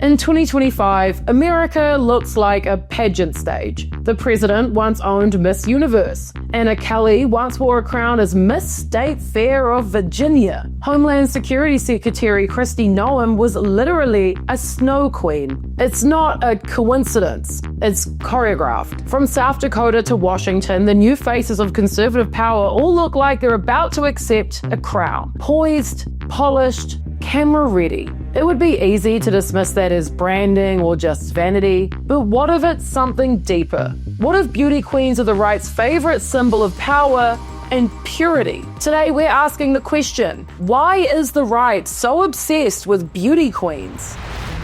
In 2025, America looks like a pageant stage. The president once owned Miss Universe. Anna Kelly once wore a crown as Miss State Fair of Virginia. Homeland Security Secretary Kristi Noem was literally a snow queen. It's not a coincidence. It's choreographed. From South Dakota to Washington, the new faces of conservative power all look like they're about to accept a crown. Poised, polished, camera ready. It would be easy to dismiss that as branding or just vanity, but what if it's something deeper? What if beauty queens are the right's favorite symbol of power and purity? Today we're asking the question, why is the right so obsessed with beauty queens?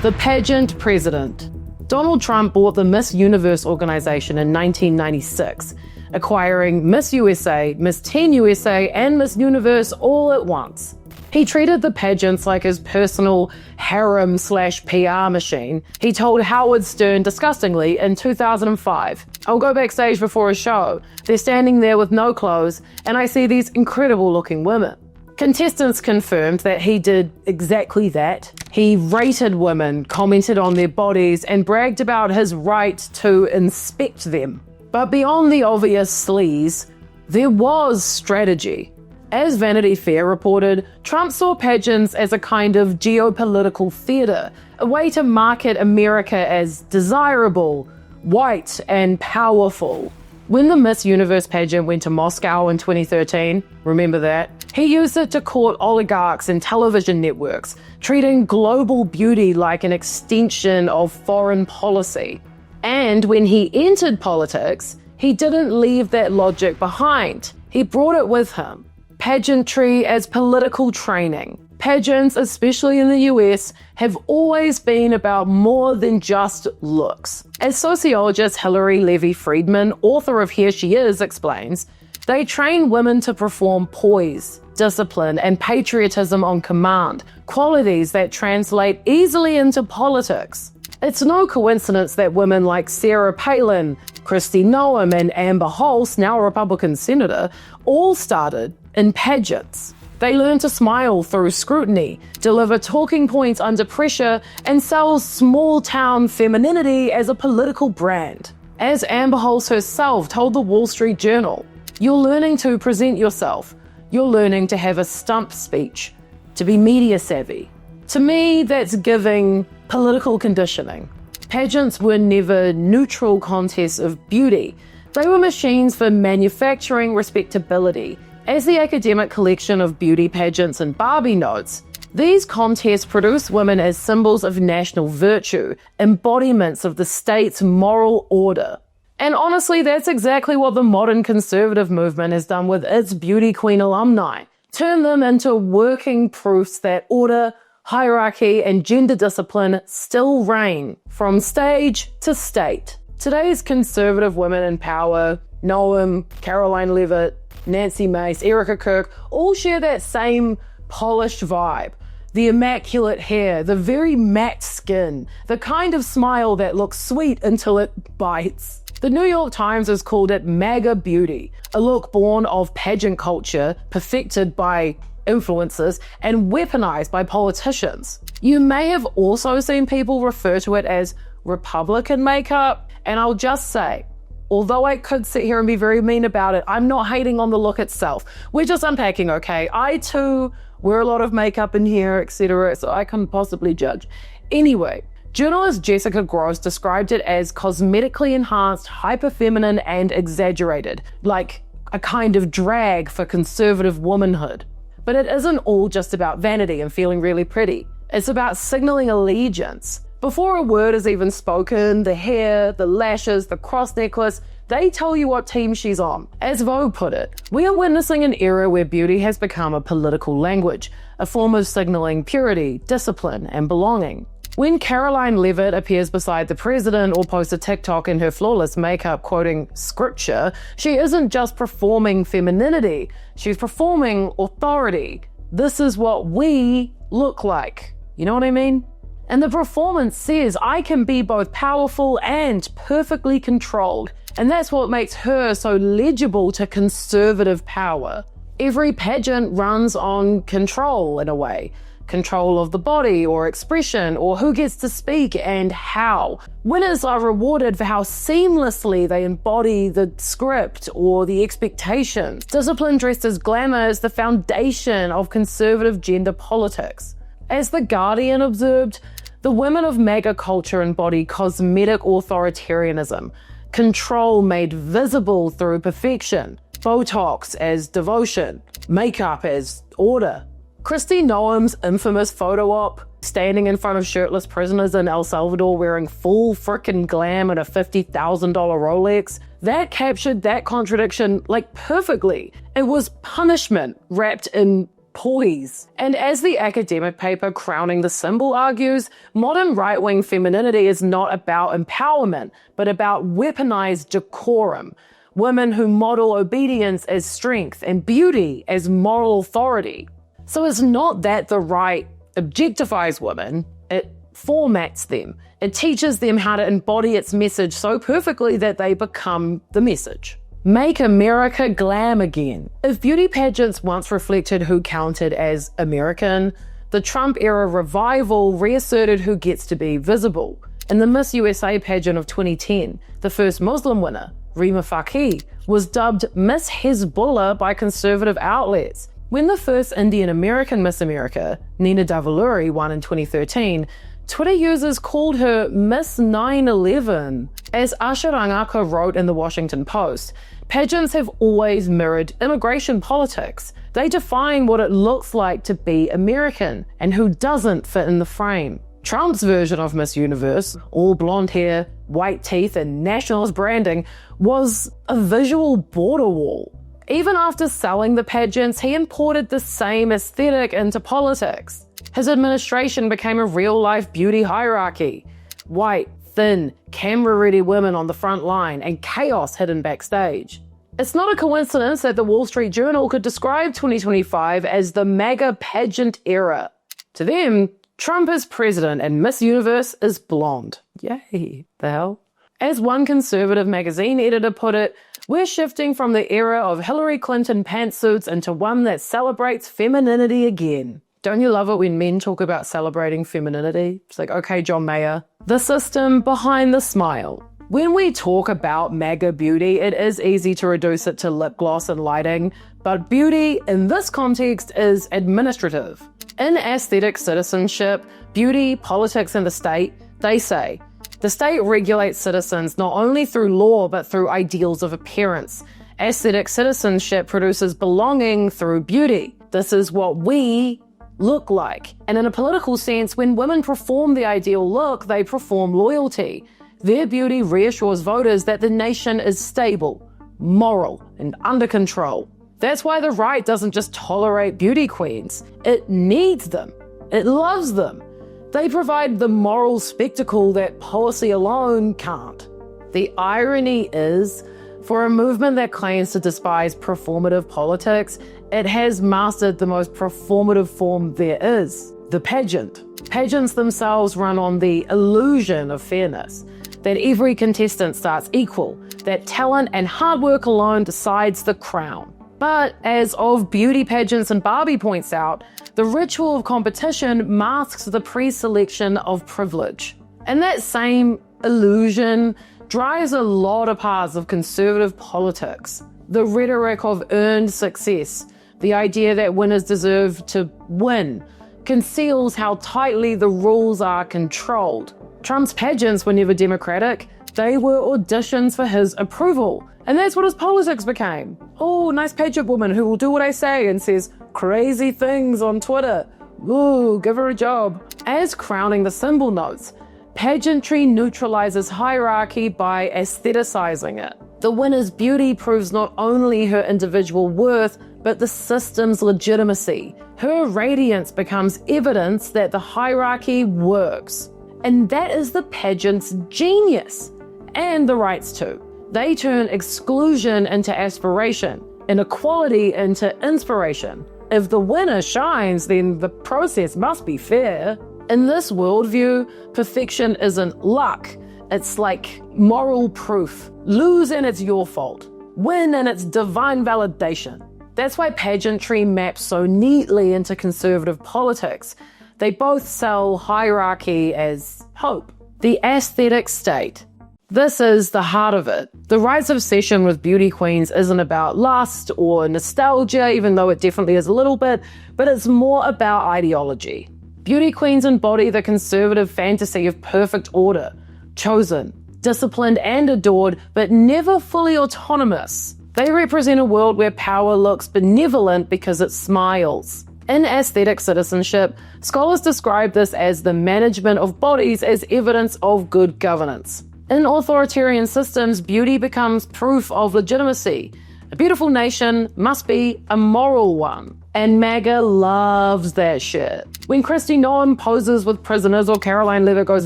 The pageant president. Donald Trump bought the Miss Universe organization in 1996, acquiring Miss USA, Miss Teen USA, and Miss Universe all at once. He treated the pageants like his personal harem/PR machine. He told Howard Stern disgustingly in 2005, "I'll go backstage before a show. They're standing there with no clothes, and I see these incredible looking women." Contestants confirmed that he did exactly that. He rated women, commented on their bodies, and bragged about his right to inspect them. But beyond the obvious sleaze, there was strategy. As Vanity Fair reported, Trump saw pageants as a kind of geopolitical theater, a way to market America as desirable, white, and powerful. When the Miss Universe pageant went to Moscow in 2013, remember that? He used it to court oligarchs and television networks, treating global beauty like an extension of foreign policy. And when he entered politics, he didn't leave that logic behind. He brought it with him. Pageantry as political training. Pageants, especially in the US, have always been about more than just looks. As sociologist Hilary Levy Friedman, author of Here She Is, explains, they train women to perform poise, discipline, and patriotism on command, qualities that translate easily into politics. It's no coincidence that women like Sarah Palin, Kristi Noem, and Amber Holst, now a Republican senator, all started in pageants. They learn to smile through scrutiny, deliver talking points under pressure, and sell small-town femininity as a political brand. As Amber Holst herself told the Wall Street Journal, "You're learning to present yourself. You're learning to have a stump speech, to be media savvy." To me, that's giving political conditioning. Pageants were never neutral contests of beauty. They were machines for manufacturing respectability. As the academic collection of beauty pageants and Barbie notes, these contests produce women as symbols of national virtue, embodiments of the state's moral order. And honestly, that's exactly what the modern conservative movement has done with its beauty queen alumni. Turn them into working proofs that order, hierarchy, and gender discipline still reign, from stage to state. Today's conservative women in power, Noem, Caroline Leavitt, Nancy Mace, Erica Kirk, all share that same polished vibe. The immaculate hair, the very matte skin, the kind of smile that looks sweet until it bites. The New York Times has called it MAGA beauty, a look born of pageant culture, perfected by influencers and weaponized by politicians. You may have also seen people refer to it as Republican makeup, and I'll just say, although I could sit here and be very mean about it, I'm not hating on the look itself. We're just unpacking, okay? I too wear a lot of makeup in here, etc., so I can possibly judge. Anyway, journalist Jessica Gross described it as cosmetically enhanced, hyper-feminine, and exaggerated, like a kind of drag for conservative womanhood. But it isn't all just about vanity and feeling really pretty. It's about signaling allegiance. Before a word is even spoken, the hair, the lashes, the cross necklace, they tell you what team she's on. As Vogue put it, we are witnessing an era where beauty has become a political language, a form of signaling purity, discipline, and belonging. When Caroline Leavitt appears beside the president or posts a TikTok in her flawless makeup quoting scripture, she isn't just performing femininity, she's performing authority. This is what we look like. You know what I mean? And the performance says, I can be both powerful and perfectly controlled. And that's what makes her so legible to conservative power. Every pageant runs on control in a way. control of the body or expression, or who gets to speak and how. Winners are rewarded for how seamlessly they embody the script or the expectations. Discipline dressed as glamour is the foundation of conservative gender politics. As The Guardian observed, the women of MAGA culture embody cosmetic authoritarianism, control made visible through perfection, Botox as devotion, makeup as order. Kristi Noem's infamous photo op, standing in front of shirtless prisoners in El Salvador wearing full frickin' glam and a $50,000 Rolex, that captured that contradiction like perfectly. It was punishment wrapped in poise. And as the academic paper Crowning the Symbol argues, modern right-wing femininity is not about empowerment, but about weaponized decorum. Women who model obedience as strength and beauty as moral authority. So it's not that the right objectifies women, it formats them. It teaches them how to embody its message so perfectly that they become the message. Make America glam again. If beauty pageants once reflected who counted as American, the Trump-era revival reasserted who gets to be visible. In the Miss USA pageant of 2010, the first Muslim winner, Rima Fakih, was dubbed Miss Hezbollah by conservative outlets. When the first Indian American Miss America, Nina Davuluri, won in 2013, Twitter users called her Miss 9/11. As Asha Rangaka wrote in the Washington Post, pageants have always mirrored immigration politics. They define what it looks like to be American and who doesn't fit in the frame. Trump's version of Miss Universe, all blonde hair, white teeth, and nationalist branding, was a visual border wall. Even after selling the pageants, he imported the same aesthetic into politics. His administration became a real-life beauty hierarchy. White, thin, camera-ready women on the front line, and chaos hidden backstage. It's not a coincidence that the Wall Street Journal could describe 2025 as the MAGA pageant era. To them, Trump is president and Miss Universe is blonde. Yay, the hell? As one conservative magazine editor put it, we're shifting from the era of Hillary Clinton pantsuits into one that celebrates femininity again. Don't you love it when men talk about celebrating femininity? It's like, okay, John Mayer. The system behind the smile. When we talk about MAGA beauty, it is easy to reduce it to lip gloss and lighting, but beauty in this context is administrative. In aesthetic citizenship, beauty, politics, and the state, they say, the state regulates citizens not only through law but through ideals of appearance. Aesthetic citizenship produces belonging through beauty. This is what we look like. And in a political sense, when women perform the ideal look, they perform loyalty. Their beauty reassures voters that the nation is stable, moral, and under control. That's why the right doesn't just tolerate beauty queens. It needs them. It loves them. They provide the moral spectacle that policy alone can't. The irony is, for a movement that claims to despise performative politics, it has mastered the most performative form there is, the pageant. Pageants themselves run on the illusion of fairness, that every contestant starts equal, that talent and hard work alone decides the crown. But as of Beauty Pageants and Barbie points out, the ritual of competition masks the pre-selection of privilege. And that same illusion drives a lot of parts of conservative politics. The rhetoric of earned success, the idea that winners deserve to win, conceals how tightly the rules are controlled. Trump's pageants were never democratic. They were auditions for his approval. And that's what his politics became. Oh, nice pageant woman who will do what I say and says crazy things on Twitter. Ooh, give her a job. As Crowning the Symbol notes, pageantry neutralizes hierarchy by aestheticizing it. The winner's beauty proves not only her individual worth, but the system's legitimacy. Her radiance becomes evidence that the hierarchy works. And that is the pageant's genius. And the right's too. They turn exclusion into aspiration, inequality into inspiration. If the winner shines, then the process must be fair. In this worldview, perfection isn't luck. It's like moral proof. Lose and it's your fault. Win and it's divine validation. That's why pageantry maps so neatly into conservative politics. They both sell hierarchy as hope. The aesthetic state. This is the heart of it. The right's obsession with beauty queens isn't about lust or nostalgia, even though it definitely is a little bit, but it's more about ideology. Beauty queens embody the conservative fantasy of perfect order, chosen, disciplined and adored, but never fully autonomous. They represent a world where power looks benevolent because it smiles. In aesthetic citizenship, scholars describe this as the management of bodies as evidence of good governance. In authoritarian systems, beauty becomes proof of legitimacy. A beautiful nation must be a moral one. And MAGA loves that shit. When Kristi Noem poses with prisoners or Caroline Levitt goes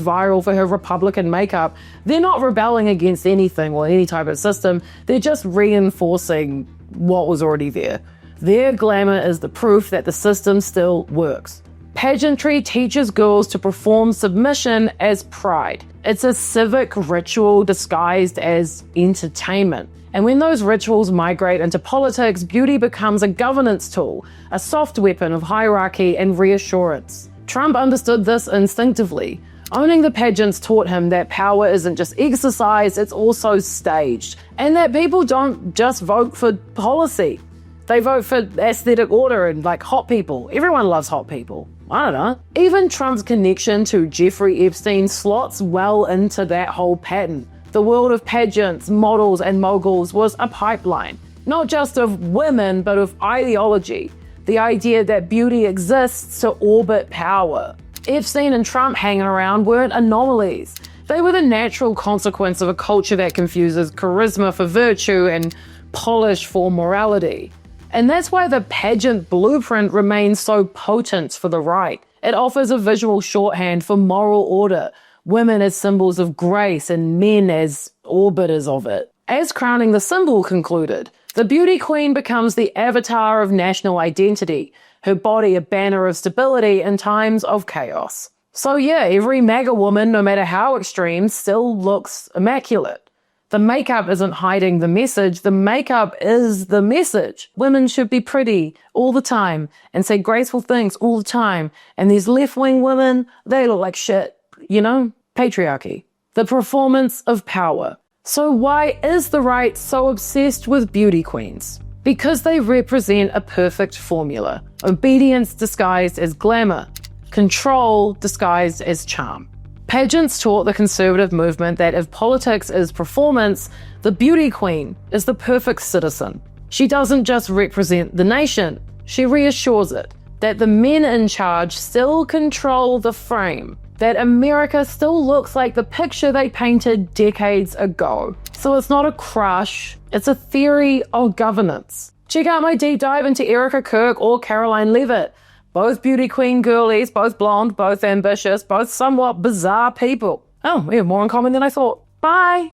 viral for her Republican makeup, they're not rebelling against anything or any type of system. They're just reinforcing what was already there. Their glamour is the proof that the system still works. Pageantry teaches girls to perform submission as pride. It's a civic ritual disguised as entertainment. And when those rituals migrate into politics, beauty becomes a governance tool, a soft weapon of hierarchy and reassurance. Trump understood this instinctively. Owning the pageants taught him that power isn't just exercised, it's also staged. And that people don't just vote for policy. They vote for aesthetic order and like hot people. Everyone loves hot people. I don't know. Even Trump's connection to Jeffrey Epstein slots well into that whole pattern. The world of pageants, models, and moguls was a pipeline, not just of women, but of ideology. The idea that beauty exists to orbit power. Epstein and Trump hanging around weren't anomalies. They were the natural consequence of a culture that confuses charisma for virtue and polish for morality. And that's why the pageant blueprint remains so potent for the right. It offers a visual shorthand for moral order, women as symbols of grace and men as orbiters of it. As Crowning the Symbol concluded, the beauty queen becomes the avatar of national identity, her body a banner of stability in times of chaos. So yeah, every MAGA woman, no matter how extreme, still looks immaculate. The makeup isn't hiding the message, the makeup is the message. Women should be pretty all the time and say graceful things all the time. And these left-wing women, they look like shit. You know, patriarchy. The performance of power. So why is the right so obsessed with beauty queens? Because they represent a perfect formula. Obedience disguised as glamour. Control disguised as charm. Pageants taught the conservative movement that if politics is performance, the beauty queen is the perfect citizen. She doesn't just represent the nation, she reassures it that the men in charge still control the frame, that America still looks like the picture they painted decades ago. So it's not a crush, it's a theory of governance. Check out my deep dive into Erica Kirk or Caroline Levitt. Both beauty queen girlies, both blonde, both ambitious, both somewhat bizarre people. Oh, we have more in common than I thought. Bye!